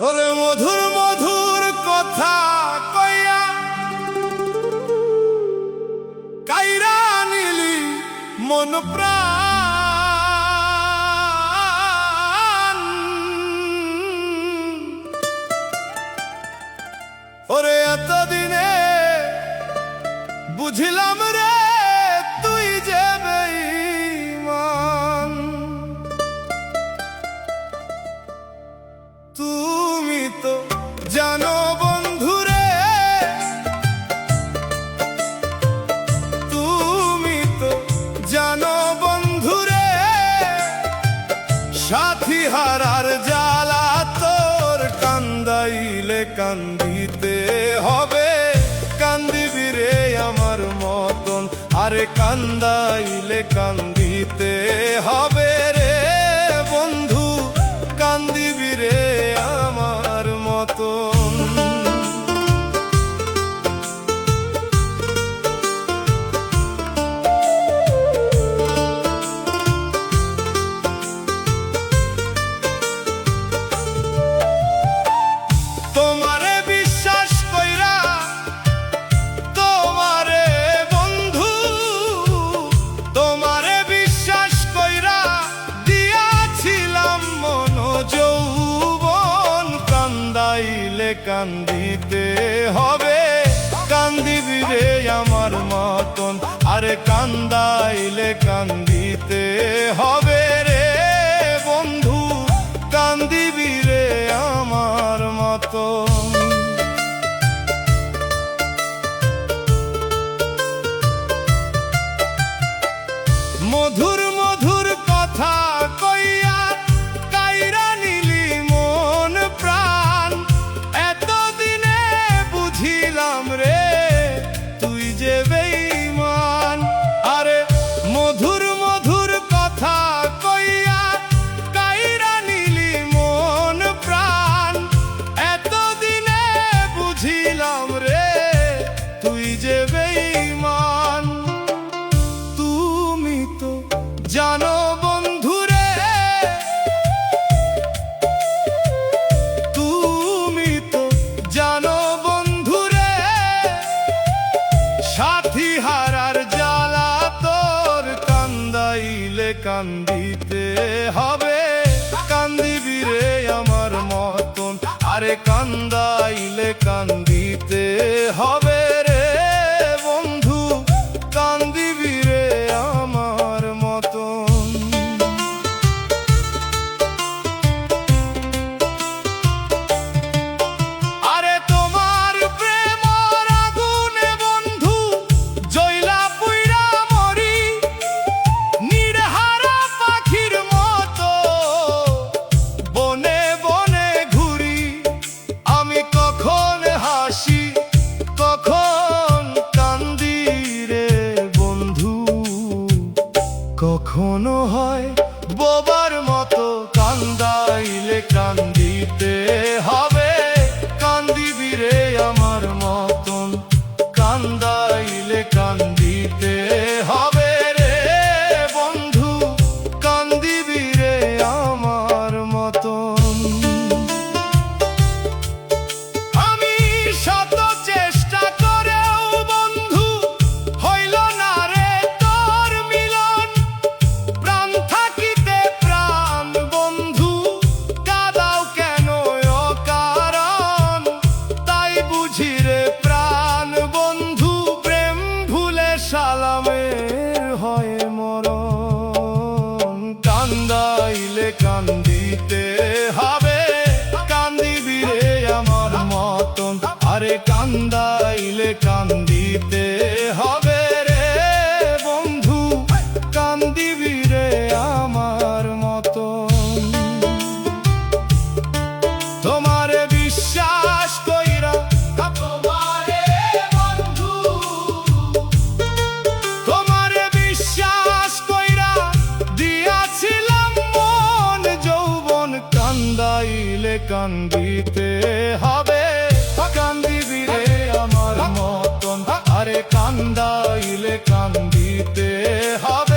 ওরে মধুর মধুর কথা কইয়া কাইরা নিলি মন প্রাণ। ওরে এতদিনে বুঝিলাম রে তুই যে বেঈমান। তুমি তো জানো বন্ধুরে, তুমি তো জানো বন্ধুরে, সাথী হারার জ্বালা তোর কান্দাইলে কান্দিতে হবে। কান্দিবি রে আমার মতন, আরে কান্দাইলে কান্দিতে হবে রে বন্ধু, কান্দিবি রে আমার মতন। তোমারে বিশ্বাস কইরা, তোমারে বন্ধু, তোমারে বিশ্বাস কইরা দিয়াছিলাম মন যৌবন। কান্দাইলে কান্দিতে হবে, কান্দিবি রে আমার মতন, আরে কান্দাইলে কান্দিতে হবে রে বন্ধু, কান্দিবি রে আমার মতন। মধুর মধুর কথা কইয়া কাইরা নিলি মন প্রাণ। এতদিনে বুঝিলাম রে তুই যে বেঈমান। আরে মধুর মধুর কথা কইয়া কাইরা নিলি মন প্রাণ। এতদিনে বুঝিলাম রে তুই যে বেঈমান। তুমি তো জানো বন্ধুরে, তুমি তো জানো বন্ধুরে, সাথী হারার জ্বালা তোর কান্দাইলে কান্দিতে হবে। কান্দিবি রে আমার মতন, আরে কান্দাইলে কান্দিতে হবে রে বন্ধু, কান্দিবি রে আমার মতন। আরে তোমার প্রেম আগুনে বন্ধু জ্বলা পুইরা মরি, নির্হারা পাখির মতো বনে বনে ঘুরি। আমি কখন হাসি কখন কান্দি রে বন্ধু, কখনো হয় বোবার মতো। কান্দাইলে কান্দিতে হবে, কান্দিবি রে আমার মতন, কান্দাইলে কান্দিতে হবে রে বন্ধু, কান্দিবি রে আমার মতন। আমি শত চেষ্টা করেও বন্ধু হইল না রে তোর মিলন। প্রাণ থাকিতে প্রাণ বন্ধু কাঁদাও কেন অকারণ। তাই বুঝি রে প্রাণ বন্ধু, প্রেম ভুলে সালামের হয় মরণ। কান্দাইলে কান্দিতে হবে, কান্দিবি রে আমার মতন, আরে কান্দাইলে কান্দিতে হবে রে বন্ধু, কান্দিবি রে আমার মতন। তোমারে বিশ্বাস কইরা, তোমারে বন্ধু, তোমারে বিশ্বাস কইরা দিয়াছিলাম মন যৌবন। কান্দাইলে কান্দিতে হবে, কান্দিবি রে আমার মতন, আরে কান্দাইলে কান্দিতে হবে।